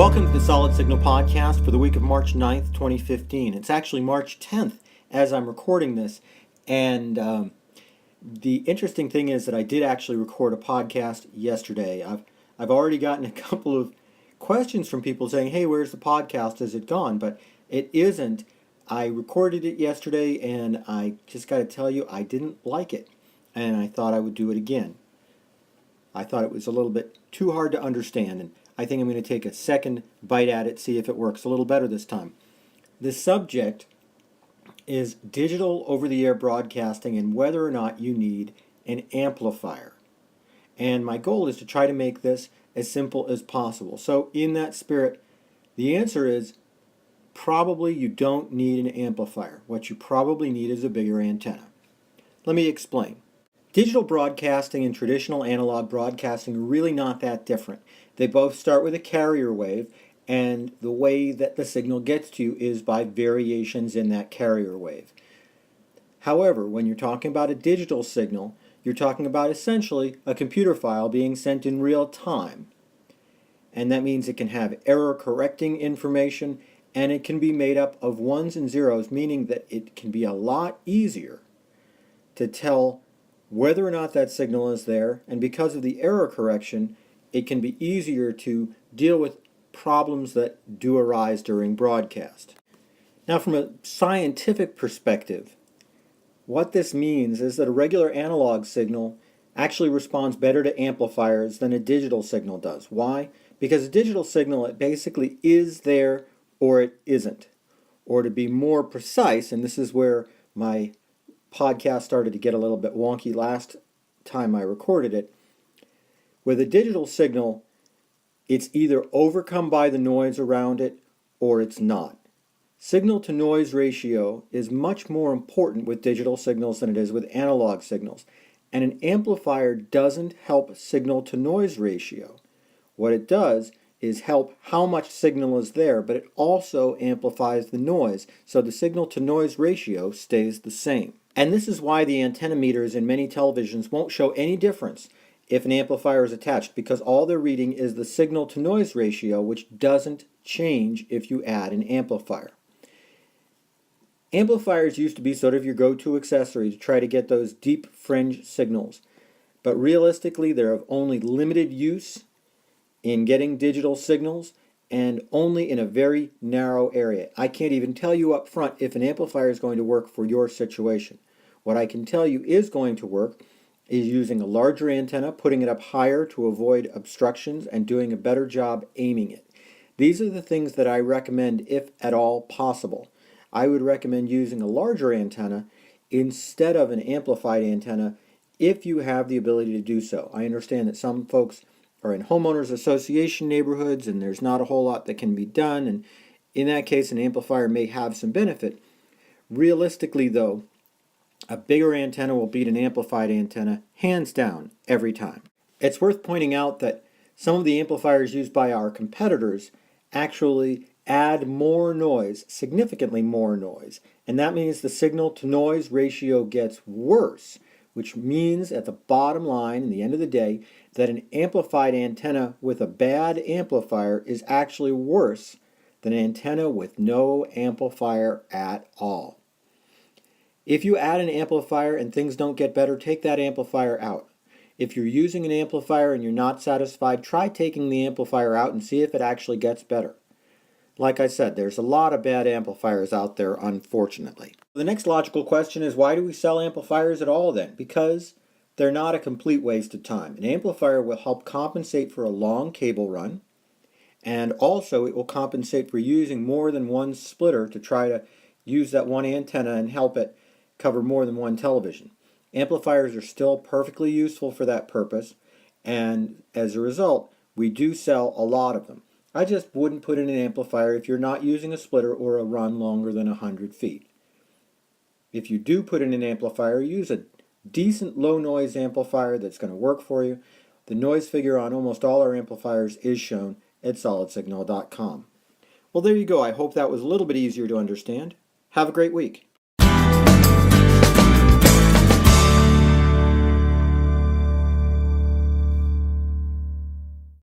Welcome to the Solid Signal Podcast for the week of March 9th, 2015. It's actually March 10th as I'm recording this, and the interesting thing is that I did actually record a podcast yesterday. I've already gotten a couple of questions from people saying, hey, where's the podcast? Is it gone? But it isn't. I recorded it yesterday, and I just got to tell you, I didn't like it, and I thought I would do it again. I thought it was a little bit too hard to understand, and I think I'm going to take a second bite at it, see if it works a little better this time. The subject is digital over-the-air broadcasting and whether or not you need an amplifier. And my goal is to try to make this as simple as possible. So in that spirit, the answer is probably you don't need an amplifier. What you probably need is a bigger antenna. Let me explain. Digital broadcasting and traditional analog broadcasting are really not that different. They both start with a carrier wave, and the way that the signal gets to you is by variations in that carrier wave. However, when you're talking about a digital signal, you're talking about essentially a computer file being sent in real time. And that means it can have error correcting information, and it can be made up of ones and zeros, meaning that it can be a lot easier to tell whether or not that signal is there, and because of the error correction, it can be easier to deal with problems that do arise during broadcast. Now, from a scientific perspective, what this means is that a regular analog signal actually responds better to amplifiers than a digital signal does. Why? Because a digital signal, it basically is there or it isn't. Or to be more precise, and this is where my podcast started to get a little bit wonky last time I recorded it, with a digital signal, it's either overcome by the noise around it or it's not. Signal-to-noise ratio is much more important with digital signals than it is with analog signals. And an amplifier doesn't help signal-to-noise ratio. What it does is help how much signal is there, but it also amplifies the noise, so the signal-to-noise ratio stays the same. And this is why the antenna meters in many televisions won't show any difference if an amplifier is attached, because all they're reading is the signal-to-noise ratio, which doesn't change if you add an amplifier. Amplifiers used to be sort of your go-to accessory to try to get those deep fringe signals, but realistically they're of only limited use in getting digital signals and only in a very narrow area. I can't even tell you up front if an amplifier is going to work for your situation. What I can tell you is going to work is using a larger antenna, putting it up higher to avoid obstructions, and doing a better job aiming it. These are the things that I recommend if at all possible. I would recommend using a larger antenna instead of an amplified antenna if you have the ability to do so. I understand that some folks are in homeowners association neighborhoods and there's not a whole lot that can be done, and in that case an amplifier may have some benefit. Realistically though, a bigger antenna will beat an amplified antenna hands down every time. It's worth pointing out that some of the amplifiers used by our competitors actually add more noise, significantly more noise, and that means the signal-to-noise ratio gets worse, which means at the bottom line, in the end of the day, that an amplified antenna with a bad amplifier is actually worse than an antenna with no amplifier at all. If you add an amplifier and things don't get better, take that amplifier out. If you're using an amplifier and you're not satisfied, try taking the amplifier out and see if it actually gets better. Like I said, there's a lot of bad amplifiers out there, unfortunately. The next logical question is, why do we sell amplifiers at all then? Because they're not a complete waste of time. An amplifier will help compensate for a long cable run, and also it will compensate for using more than one splitter to try to use that one antenna and help it cover more than one television. Amplifiers are still perfectly useful for that purpose, and as a result, we do sell a lot of them. I just wouldn't put in an amplifier if you're not using a splitter or a run longer than 100 feet. If you do put in an amplifier, use a decent low noise amplifier that's going to work for you. The noise figure on almost all our amplifiers is shown at solidsignal.com. Well, there you go. I hope that was a little bit easier to understand. Have a great week.